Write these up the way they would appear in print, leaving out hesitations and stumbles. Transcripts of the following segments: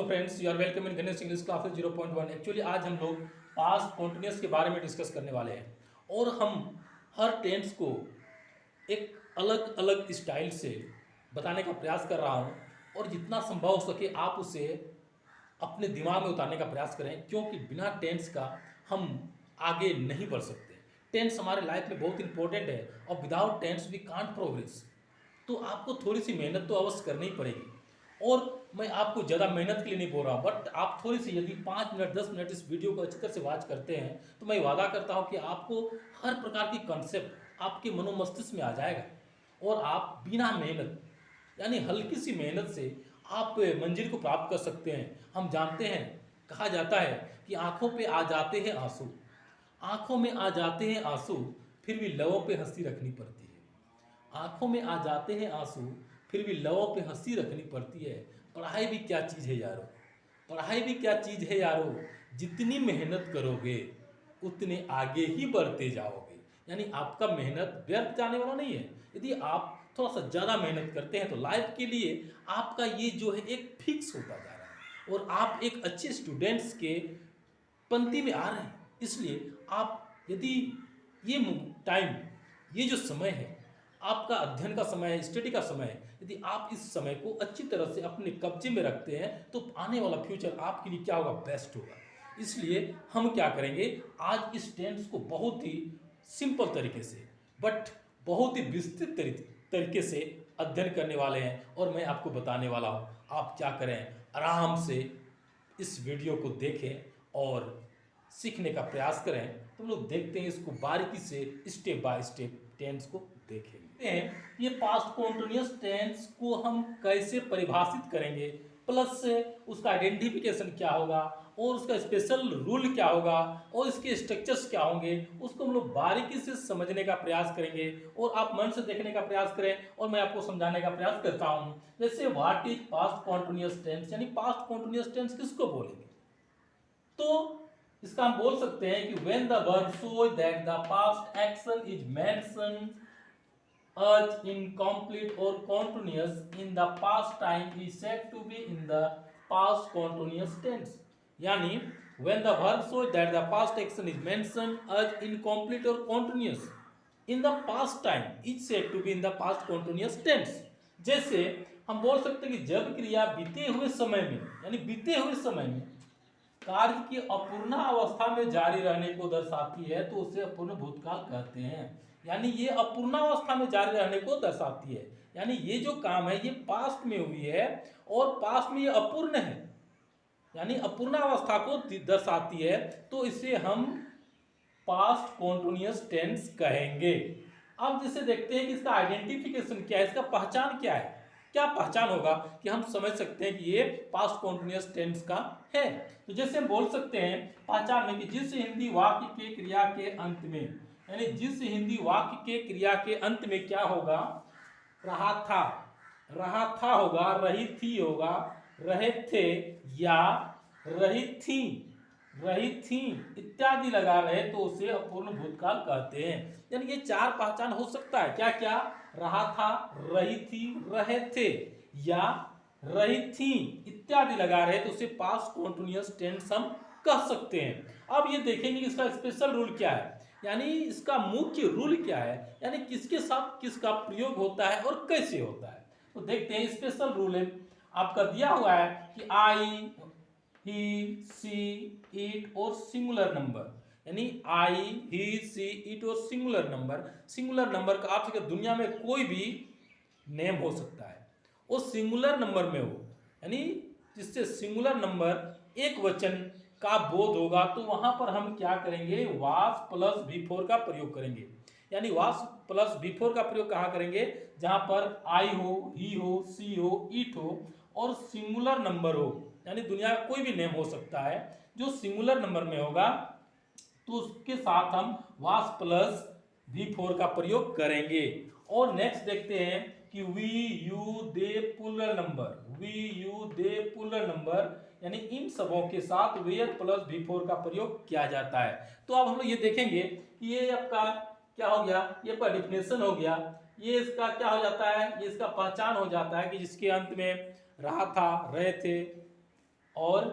Friends, you are welcome in Ganesh English classes 0.1। Actually आज हम लोग पास्ट कॉन्टिन्यूस के बारे में डिस्कस करने वाले हैं और हम हर टेंस को एक अलग अलग स्टाइल से बताने का प्रयास कर रहा हूं और जितना संभव हो सके आप उसे अपने दिमाग में उतारने का प्रयास करें, क्योंकि बिना टेंस का हम आगे नहीं बढ़ सकते। टेंस हमारे लाइफ में बहुत इंपॉर्टेंट है और without tense we can't progress. तो आपको थोड़ी सी मेहनत तो अवश्य करनी ही पड़ेगी। और मैं आपको ज़्यादा मेहनत के लिए नहीं बोल रहा हूँ, बट आप थोड़ी सी यदि 5 मिनट 10 मिनट इस वीडियो को अच्छी तरह से वॉच करते हैं तो मैं वादा करता हूँ कि आपको हर प्रकार की कॉन्सेप्ट आपके मनोमस्तिष्क में आ जाएगा और आप बिना मेहनत यानी हल्की सी मेहनत से आप मंजिल को प्राप्त कर सकते हैं। हम जानते हैं, कहा जाता है कि आंखों पे आ जाते हैं आंसू, आंखों में आ जाते हैं आंसू, फिर भी लबों पे हंसी रखनी पड़ती है। आंखों में आ जाते हैं आंसू, फिर भी लबों पे हंसी रखनी पड़ती है। पढ़ाई भी क्या चीज़ है यारो, पढ़ाई भी क्या चीज़ है यारो, जितनी मेहनत करोगे उतने आगे ही बढ़ते जाओगे। यानी आपका मेहनत व्यर्थ जाने वाला नहीं है। यदि आप थोड़ा सा ज़्यादा मेहनत करते हैं तो लाइफ के लिए आपका ये जो है एक फिक्स होता जा रहा है और आप एक अच्छे स्टूडेंट्स के पंक्ति में आ रहे हैं। इसलिए आप यदि ये टाइम, ये जो समय है आपका अध्ययन का समय है, स्टडी का समय है, यदि आप इस समय को अच्छी तरह से अपने कब्जे में रखते हैं तो आने वाला फ्यूचर आपके लिए क्या होगा, बेस्ट होगा। इसलिए हम क्या करेंगे, आज इस टेंस को बहुत ही सिंपल तरीके से बट बहुत ही विस्तृत तरीके से अध्ययन करने वाले हैं और मैं आपको बताने वाला हूँ। आप क्या करें, आराम से इस वीडियो को देखें और सीखने का प्रयास करें। तो हम लोग देखते हैं इसको बारीकी से, स्टेप बाय स्टेप टेंस को देखेंगे। ये पास्ट कॉन्टिन्यूअस टेंस को हम कैसे परिभाषित करेंगे, प्लस उसका आइडेंटिफिकेशन क्या होगा और उसका स्पेशल रूल क्या होगा और इसके स्ट्रक्चर्स क्या होंगे, उसको हम लोग बारीकी से समझने का प्रयास करेंगे और आप मन से देखने का प्रयास करें और मैं आपको समझाने का प्रयास करता हूं। जैसे what is past continuous tense, यानी पास्ट कॉन्टिन्यूअस टेंस किसको बोलेंगे, तो इसका हम बोल सकते हैं कि when the verb shows that the past action is mentioned as incomplete or continuous in the past time is said to be in the past continuous tense। यानी when the verb shows that the past action is mentioned as incomplete or continuous in the past time is said to be in the past continuous tense। जैसे हम बोल सकते हैं कि जब क्रिया बीते हुए समय में, यानी बीते हुए समय में कार्य की अपूर्ण अवस्था में जारी रहने को दर्शाती है तो उसे अपूर्ण भूतकाल कहते हैं। यानी ये अपूर्ण अवस्था में जारी रहने को दर्शाती है, यानी ये जो काम है ये पास्ट में हुई है और पास्ट में ये अपूर्ण है, यानी अपूर्ण अवस्था को दर्शाती है, तो इसे हम पास्ट कॉन्टिन्यूअस टेंस कहेंगे। अब जैसे देखते हैं कि इसका आइडेंटिफिकेशन क्या है, इसका पहचान क्या है, क्या पहचान होगा कि हम समझ सकते हैं कि ये पास्ट कॉन्टिन्यूअस टेंस का है। तो जैसे हम बोल सकते हैं पहचान में कि जिस हिंदी वाक्य के क्रिया के अंत में, यानी जिस हिंदी वाक्य के क्रिया के अंत में क्या होगा, रहा था होगा, रही थी होगा, रहे थे या रही थी इत्यादि लगा रहे तो उसे अपूर्ण भूतकाल कहते हैं। यानी ये चार पहचान हो सकता है, क्या क्या, रहा था, रही थी, रहे थे या रही थी इत्यादि लगा रहे तो उसे पास्ट कॉन्टिन्यूअस टेंस हम कह सकते हैं। अब ये देखेंगे इसका स्पेशल रूल क्या है, यानी इसका मुख्य रूल क्या है, यानी किसके साथ किसका प्रयोग होता है और कैसे होता है। तो देखते हैं, स्पेशल रूल है आपका दिया हुआ है कि आई, ही, सी, इट और सिंगुलर नंबर, यानी आई, ही, सी, इट और सिंगुलर नंबर। सिंगुलर नंबर का आप दुनिया में कोई भी नेम हो सकता है, वो सिंगुलर नंबर में हो, यानी जिससे सिंगुलर नंबर एक वचन का बोध होगा तो वहां पर हम क्या करेंगे, वास प्लस बिफोर का प्रयोग करेंगे। यानी वास प्लस बिफोर का प्रयोग कहाँ करेंगे, जहां पर आई हो, ही हो, सी हो, इट हो और सिंगुलर नंबर हो, यानी दुनिया का कोई भी नेम हो सकता है जो सिंगुलर नंबर में होगा तो उसके साथ हम वास प्लस V4 का प्रयोग करेंगे। और नेक्स्ट देखते हैं कि we, you, they plural number, we, you, they plural number, यानी इन सबों के साथ वेयर प्लस V4 का प्रयोग किया जाता है। तो अब हम लोग ये देखेंगे कि ये आपका क्या हो गया, ये आपका डिफिनेशन हो गया, ये इसका क्या हो जाता है, ये इसका पहचान हो जाता है कि जिसके अंत में रहा था, रहे थे और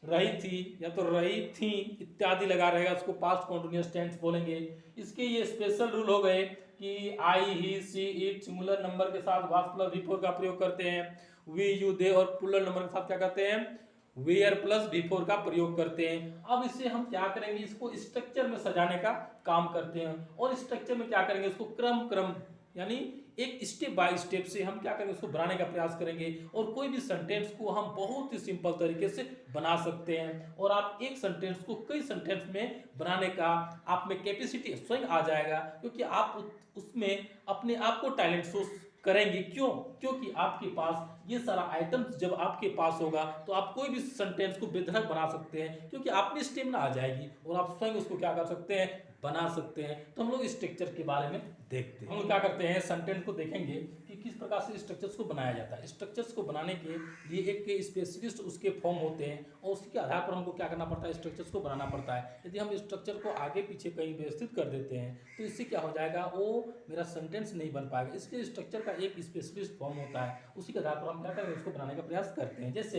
रही थी या तो रही थी इत्यादि लगा रहेगा, उसको पास्ट कॉन्टिन्यूअस टेंस बोलेंगे। इसके ये स्पेशल रूल हो गए कि आई, ही, सी, इट सिंगुलर नंबर के साथ वाज प्लस बिफोर का प्रयोग करते हैं, वी, यू, दे और प्लूरल नंबर के साथ क्या करते हैं, वेयर प्लस बिफोर का प्रयोग करते हैं। अब इसे हम क्या करेंगे, इसको स्ट्रक्चर में सजाने का काम करते हैं। और स्ट्रक्चर में क्या करेंगे, इसको क्रम यानी एक स्टेप बाय स्टेप से हम क्या करेंगे, उसको बनाने का प्रयास करेंगे। और कोई भी सेंटेंस को हम बहुत ही सिंपल तरीके से बना सकते हैं। और आप एक सेंटेंस को कई सेंटेंस में बनाने का आप में कैपेसिटी स्वयं आ जाएगा, क्योंकि आप उसमें अपने आप को टैलेंट शो करेंगे। क्यों? क्योंकि आपके पास ये सारा आइटम्स जब आपके पास होगा तो आप कोई भी सेंटेंस को बेधड़क बना सकते हैं, क्योंकि आप में स्टेमिना आ जाएगी और आप स्वयं उसको क्या कर सकते हैं, बना सकते हैं। तो हम लोग स्ट्रक्चर के बारे में देखते हैं। हम लोग क्या करते हैं, सेंटेंस को देखेंगे कि किस प्रकार से स्ट्रक्चर्स को बनाया जाता है। स्ट्रक्चर्स को बनाने के लिए एक स्पेशलिस्ट उसके फॉर्म होते हैं और उसके आधार पर हमको क्या करना पड़ता है, स्ट्रक्चर्स को बनाना पड़ता है। यदि हम स्ट्रक्चर को आगे पीछे कहीं व्यवस्थित कर देते हैं तो इससे क्या हो जाएगा, वो मेरा सेंटेंस नहीं बन पाएगा। इसलिए स्ट्रक्चर का एक स्पेशलिस्ट फॉर्म होता है, उसी के आधार पर हम क्या करेंगे, उसको बनाने का प्रयास करते हैं। जैसे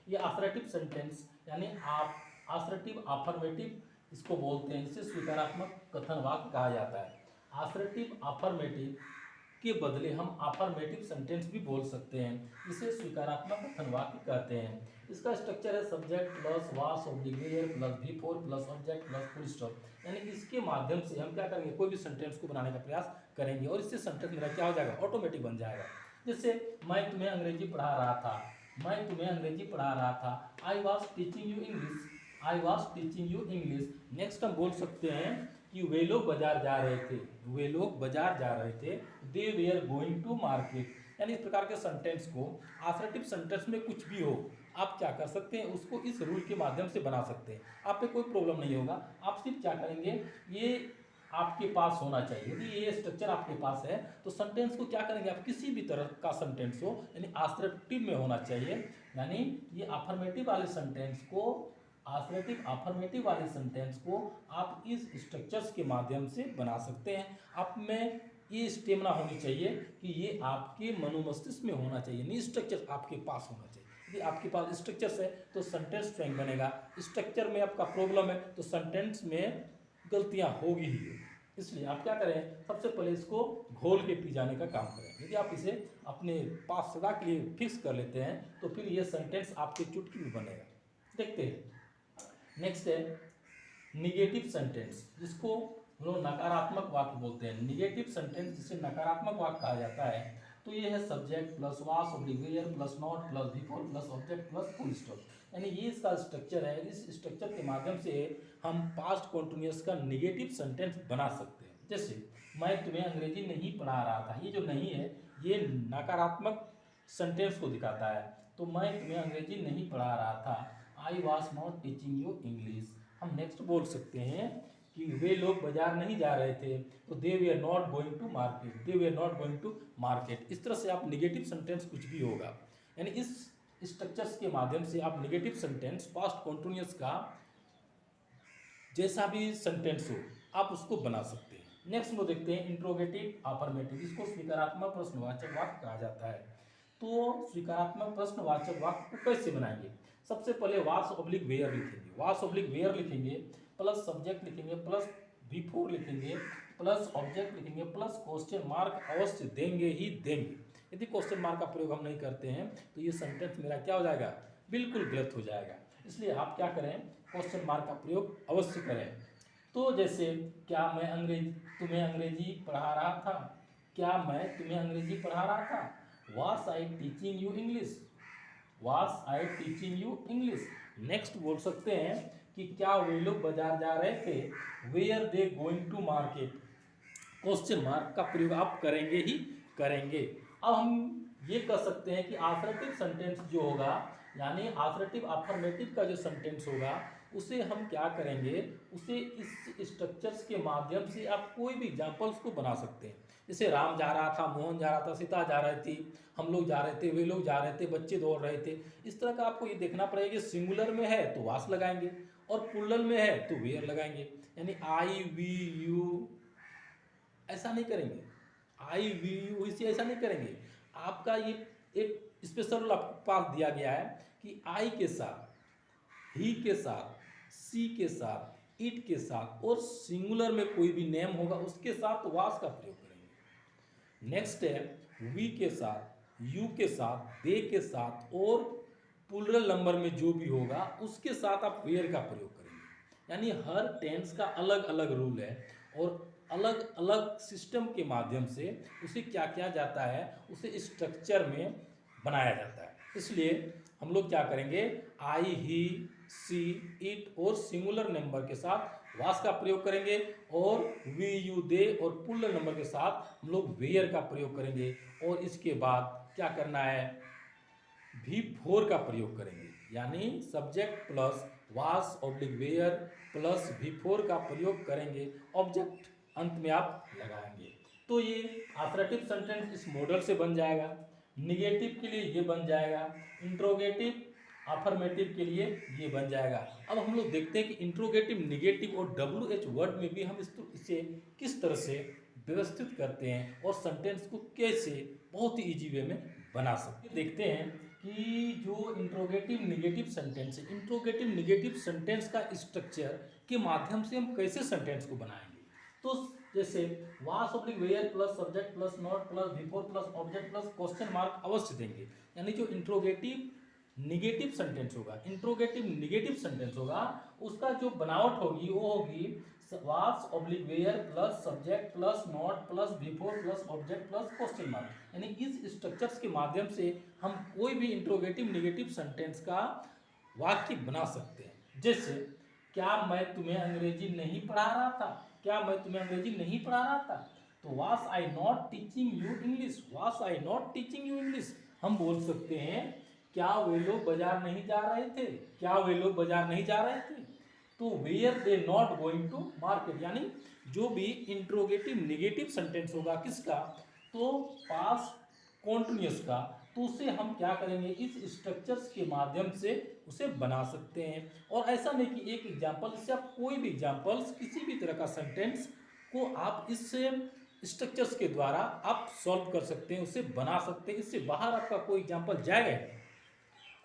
ये असर्टिव सेंटेंस यानी आप असर्टिव अफर्मेटिव इसको बोलते हैं, जिसे स्वीकारात्मक कथन वाक्य कहा जाता है। असर्टिव अफर्मेटिव के बदले हम अफर्मेटिव सेंटेंस भी बोल सकते हैं, इसे स्वीकारात्मक कथन वाक्य कहते हैं। इसका स्ट्रक्चर है subject plus was oblique were plus V four plus object plus full stop. यानी इसके माध्यम से हम क्या करेंगे, कोई भी सेंटेंस को बनाने का प्रयास करेंगे और इससे सेंटेंस मेरा क्या हो जाएगा, ऑटोमेटिक बन जाएगा। जैसे मैं तुम्हें अंग्रेजी पढ़ा रहा था, मैं तुम्हें अंग्रेजी पढ़ा रहा था, I was teaching you English, I was teaching you English. Next हम बोल सकते हैं कि वे लोग बाजार जा रहे थे, वे लोग बाजार जा रहे थे, दे वेयर गोइंग टू मार्केट। यानी इस प्रकार के सेंटेंस को असर्टिव सेंटेंस में कुछ भी हो आप क्या कर सकते हैं, उसको इस रूल के माध्यम से बना सकते हैं। आप पे कोई प्रॉब्लम नहीं होगा। आप सिर्फ क्या करेंगे, ये आपके पास होना चाहिए। यदि ये स्ट्रक्चर आपके पास है तो सेंटेंस को क्या करेंगे, आप किसी भी तरह का सेंटेंस हो यानी असर्टिव में होना चाहिए। यानी ये अफर्मेटिव वाले सेंटेंस को, असर्टिव अफर्मेटिव वाले सेंटेंस को आप इस स्ट्रक्चर्स के माध्यम से बना सकते हैं। आप में ये स्टेमिना होनी चाहिए कि ये आपके मनोमस्तिष्क में होना चाहिए, नहीं स्ट्रक्चर आपके पास होना चाहिए। यदि आपके पास स्ट्रक्चर्स है तो सेंटेंस स्वयं बनेगा। स्ट्रक्चर में आपका प्रॉब्लम है तो सेंटेंस में गलतियां होगी ही। इसलिए आप क्या करें, सबसे पहले इसको घोल के पी जाने का काम करें। यदि आप इसे अपने पास सदा के लिए फिक्स कर लेते हैं तो फिर ये सेंटेंस आपके चुटकी में बनेगा। देखते हैं नेक्स्ट है निगेटिव सेंटेंस, जिसको हम लोग नकारात्मक वाक्य बोलते हैं। निगेटिव सेंटेंस जिसे नकारात्मक वाक्य कहा जाता है, तो ये है subject plus was oblique were plus not plus V four plus object plus full stop. यानी ये इसका स्ट्रक्चर है। इस स्ट्रक्चर के माध्यम से हम पास्ट कॉन्टिन्यूअस का निगेटिव सेंटेंस बना सकते हैं। जैसे मैं तुम्हें अंग्रेजी नहीं पढ़ा रहा था, ये जो नहीं है ये नकारात्मक सेंटेंस को दिखाता है। तो मैं तुम्हें अंग्रेजी नहीं पढ़ा रहा था, I was not teaching you English. हम नेक्स्ट बोल सकते हैं कि वे लोग बाजार नहीं जा रहे थे, तो they were not going to market, they were not going to market. इस तरह से आप निगेटिव सेंटेंस कुछ भी होगा, यानी इस स्ट्रक्चर्स के माध्यम से आप निगेटिव सेंटेंस पास्ट कॉन्टिन्यूअस का जैसा भी सेंटेंस हो आप उसको बना सकते हैं। नेक्स्ट वो देखते हैं इंट्रोगेटिव अफर्मेटिव, इसको स्वीकारात्मक प्रश्नवाचक वाक्य कहा जाता है। तो स्वीकारात्मक प्रश्नवाचक वाक्य को कैसे बनाएंगे, सबसे पहले वास ऑब्लिक वेयर लिखेंगे, वास ऑब्लिक वेयर लिखेंगे प्लस सब्जेक्ट लिखेंगे प्लस बिफोर लिखेंगे प्लस ऑब्जेक्ट लिखेंगे प्लस क्वेश्चन मार्क अवश्य देंगे ही देंगे। यदि क्वेश्चन मार्क का प्रयोग हम नहीं करते हैं तो ये सेंटेंस मेरा क्या हो जाएगा, बिल्कुल गलत हो जाएगा। इसलिए आप क्या करें, क्वेश्चन मार्क का प्रयोग अवश्य करें। तो जैसे क्या मैं तुम्हें अंग्रेजी पढ़ा रहा था, क्या मैं तुम्हें अंग्रेजी पढ़ा रहा था, वास आई टीचिंग यू इंग्लिश, वास I teaching you English. Next बोल सकते हैं कि क्या वे लोग बाजार जा रहे थे, were they going to market. Question mark का प्रयोग आप करेंगे ही करेंगे। अब हम ये कह सकते हैं कि असर्टिव सेंटेंस जो होगा, यानी असर्टिव अफर्मेटिव का जो सेंटेंस होगा उसे हम क्या करेंगे, उसे इस स्ट्रक्चर्स के माध्यम से आप कोई भी एग्जाम्पल्स को बना सकते हैं। जैसे राम जा रहा था, मोहन जा रहा था, सीता जा रही थी, हम लोग जा रहे थे, वे लोग जा रहे थे, बच्चे दौड़ रहे थे। इस तरह का आपको ये देखना पड़ेगा कि सिंगुलर में है तो वास लगाएंगे और प्लूरल में है तो वेयर लगाएंगे। यानी आई वी यू ऐसा नहीं करेंगे, आई वी यू इसे ऐसा नहीं करेंगे। आपका ये एक स्पेशल रूल आपके पास दिया गया है कि आई के साथ, ही के साथ, सी के साथ, इट के साथ और सिंगुलर में कोई भी नेम होगा उसके साथ वास का प्रयोग करेंगे। नेक्स्ट है वी के साथ, यू के साथ, दे के साथ और प्लूरल नंबर में जो भी होगा उसके साथ आप वेयर का प्रयोग करेंगे। यानी हर टेंस का अलग अलग रूल है और अलग अलग सिस्टम के माध्यम से उसे क्या किया जाता है, उसे स्ट्रक्चर में बनाया जाता है। इसलिए हम लोग क्या करेंगे, आई, ही, सी, इट और सिंगुलर नंबर के साथ वास का प्रयोग करेंगे और वी, यू, दे और प्लूरल नंबर के साथ हम लोग वेयर का प्रयोग करेंगे। और इसके बाद क्या करना है, V4 का प्रयोग करेंगे। यानी subject plus was oblique were plus V4 का प्रयोग करेंगे, ऑब्जेक्ट अंत में आप लगाएंगे। तो ये अफर्मेटिव सेंटेंस इस मॉडल से बन जाएगा, निगेटिव के लिए ये बन जाएगा, इंट्रोगेटिव अफर्मेटिव के लिए ये बन जाएगा। अब हम लोग देखते हैं कि इंट्रोगेटिव, निगेटिव और WH वर्ड में भी हम इसे किस तरह से व्यवस्थित करते हैं और सेंटेंस को कैसे बहुत ही ईजी वे में बना सकते हैं। देखते हैं कि जो इंट्रोगेटिव निगेटिव सेंटेंस है, इंट्रोगेटिव निगेटिव सेंटेंस का स्ट्रक्चर के माध्यम से हम कैसे सेंटेंस को बनाएंगे। तो जैसे was oblique were plus subject plus not plus V4 plus object plus question mark अवश्य देंगे। यानी जो इंट्रोगेटिव निगेटिव सेंटेंस होगा, इंट्रोगेटिव निगेटिव सेंटेंस होगा, उसका जो बनावट होगी वो होगी was oblique were plus subject plus not plus V4 plus object plus question mark. यानी इस स्ट्रक्चर्स के माध्यम से हम कोई भी इंट्रोगेटिव निगेटिव सेंटेंस का वाक्य बना सकते हैं। जैसे क्या मैं तुम्हें अंग्रेजी नहीं पढ़ा रहा था, क्या मैं तुम्हें अंग्रेजी नहीं पढ़ा रहा था, तो वास आई नॉट टीचिंग यू इंग्लिश, वास आई नॉट टीचिंग यू इंग्लिश। हम बोल सकते हैं क्या वे लोग बाजार नहीं जा रहे थे, क्या वे लोग बाजार नहीं जा रहे थे, तो were they not going to market. यानी जो भी इंट्रोगेटिव निगेटिव सेंटेंस होगा किसका, तो पास्ट कॉन्टिन्यूअस का, तो उसे हम क्या करेंगे, इस स्ट्रक्चर्स के माध्यम से उसे बना सकते हैं। और ऐसा नहीं कि एक एग्जाम्पल, इससे आप कोई भी एग्जाम्पल्स किसी भी तरह का सेंटेंस को आप इस स्ट्रक्चर्स के द्वारा आप सॉल्व कर सकते हैं, उसे बना सकते हैं। इससे बाहर आपका कोई एग्जाम्पल जाएगा ही।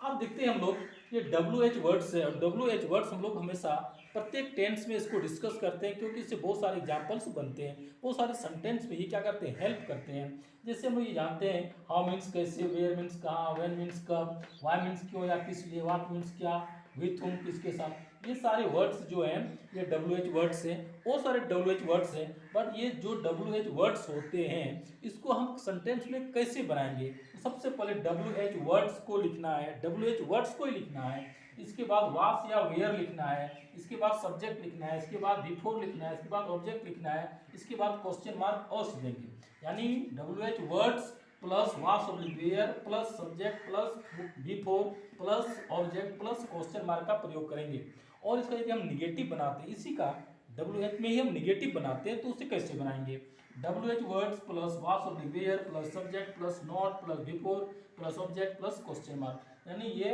अब देखते हैं हम लोग ये WH वर्ड्स है, और WH वर्ड्स हम लोग हमेशा प्रत्येक टेंस में इसको डिस्कस करते हैं क्योंकि इससे बहुत सारे एग्जाम्पल्स बनते हैं, बहुत सारे सेंटेंस में ये क्या करते हैं, हेल्प करते हैं। जैसे हम ये जानते हैं हाउ मीन्स कैसे, वेयर मीन्स कहाँ, व्हेन मीन्स कब, व्हाई मीन्स क्यों या किस लिए, व्हाट मीन्स क्या, विथ हुम किसके साथ। ये सारे वर्ड्स जो हैं ये WH वर्ड्स हैं, बहुत सारे WH वर्ड्स हैं। बट ये जो WH वर्ड्स होते हैं इसको हम सेंटेंस में कैसे बनाएंगे, सबसे पहले WH वर्ड्स को लिखना है, WH वर्ड्स को ही लिखना है, इसके बाद वास या वेयर लिखना है, इसके बाद सब्जेक्ट लिखना है, इसके बाद V4 लिखना है, इसके बाद ऑब्जेक्ट लिखना है, इसके बाद क्वेश्चन मार्क और देंगे। यानी WH words plus was oblique were plus subject plus V4 plus object plus question mark का प्रयोग करेंगे। और इसका यदि हम निगेटिव बनाते हैं, इसी का WH में ही हम निगेटिव बनाते हैं, तो उसे कैसे बनाएंगे, WH words plus was oblique were plus subject plus not plus V4 plus object plus question mark. यानी ये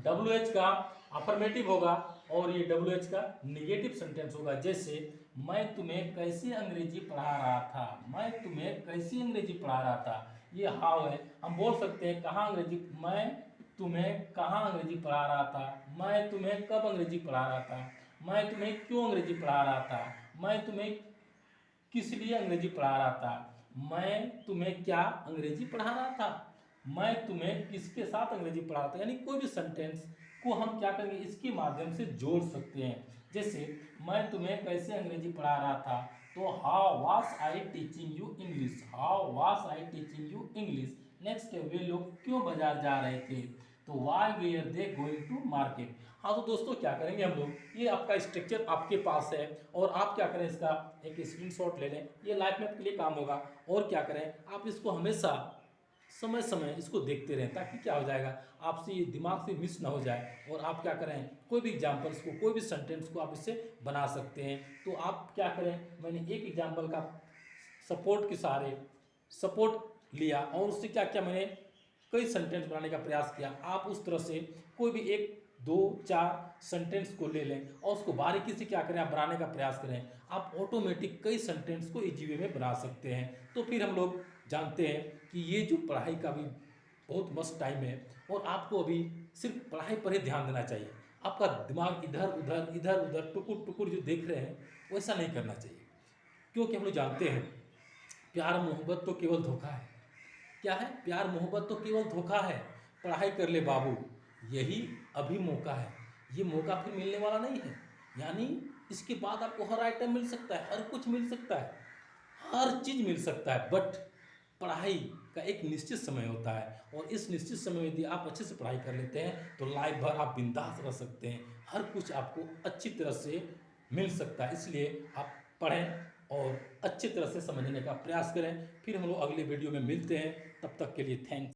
WH का अफर्मेटिव होगा और ये WH का निगेटिव सेंटेंस होगा। जैसे मैं तुम्हें कैसे अंग्रेजी पढ़ा रहा था, मैं तुम्हें कैसे अंग्रेजी पढ़ा रहा था, ये हाउ है। हम बोल सकते हैं कहाँ अंग्रेजी, मैं तुम्हें कहाँ अंग्रेजी पढ़ा रहा था, मैं तुम्हें कब अंग्रेजी पढ़ा रहा था, मैं तुम्हें क्यों अंग्रेजी पढ़ा रहा था, मैं तुम्हें किस लिए अंग्रेजी पढ़ा रहा था, मैं तुम्हें क्या अंग्रेजी पढ़ा रहा था, मैं तुम्हें किसके साथ अंग्रेजी पढ़ा रहा था। यानी कोई भी सेंटेंस को हम क्या करेंगे, इसके माध्यम से जोड़ सकते हैं। जैसे मैं तुम्हें कैसे अंग्रेजी पढ़ा रहा था, तो how was I teaching you English, how was I teaching you English. Next है वे लोग क्यों बाजार जा रहे थे, तो why were they going to market. हाँ तो दोस्तों क्या करेंगे हम लोग, ये आपका स्ट्रक्चर आपके पास है और आप क्या करें, इसका एक स्क्रीनशॉट ले लें, ये लाइफ में आपके लिए काम होगा। और क्या करें, आप इसको हमेशा समय समय इसको देखते रहें, ताकि क्या हो जाएगा, आपसे ये दिमाग से मिस ना हो जाए और आप क्या करें, कोई भी एग्जाम्पल्स को, कोई भी सेंटेंस को आप इससे बना सकते हैं। तो आप क्या करें, मैंने एक एग्जाम्पल का सपोर्ट के सहारे सपोर्ट लिया और उससे क्या किया, मैंने कई सेंटेंस बनाने का प्रयास किया। आप उस तरह से कोई भी 1, 2, 4 सेंटेंस को ले लें और उसको बारीकी से क्या करें, आप बनाने का प्रयास करें, आप ऑटोमेटिक कई सेंटेंस को इजी वे में बना सकते हैं। तो फिर हम लोग जानते हैं कि ये जो पढ़ाई का भी बहुत मस्त टाइम है और आपको अभी सिर्फ पढ़ाई पर ही ध्यान देना चाहिए। आपका दिमाग इधर उधर टुकुर टुकुर जो देख रहे हैं वैसा नहीं करना चाहिए, क्योंकि हम लोग जानते हैं प्यार मोहब्बत तो केवल धोखा है। क्या है? प्यार मोहब्बत तो केवल धोखा है। पढ़ाई कर ले बाबू, यही अभी मौका है, ये मौका फिर मिलने वाला नहीं है। यानी इसके बाद आपको हर आइटम मिल सकता है, हर कुछ मिल सकता है, हर चीज़ मिल सकता है, बट पढ़ाई का एक निश्चित समय होता है, और इस निश्चित समय में यदि आप अच्छे से पढ़ाई कर लेते हैं तो लाइफ भर आप बिंदास रह सकते हैं, हर कुछ आपको अच्छी तरह से मिल सकता है। इसलिए आप पढ़ें और अच्छी तरह से समझने का प्रयास करें। फिर हम लोग अगले वीडियो में मिलते हैं, तब तक के लिए थैंक्स।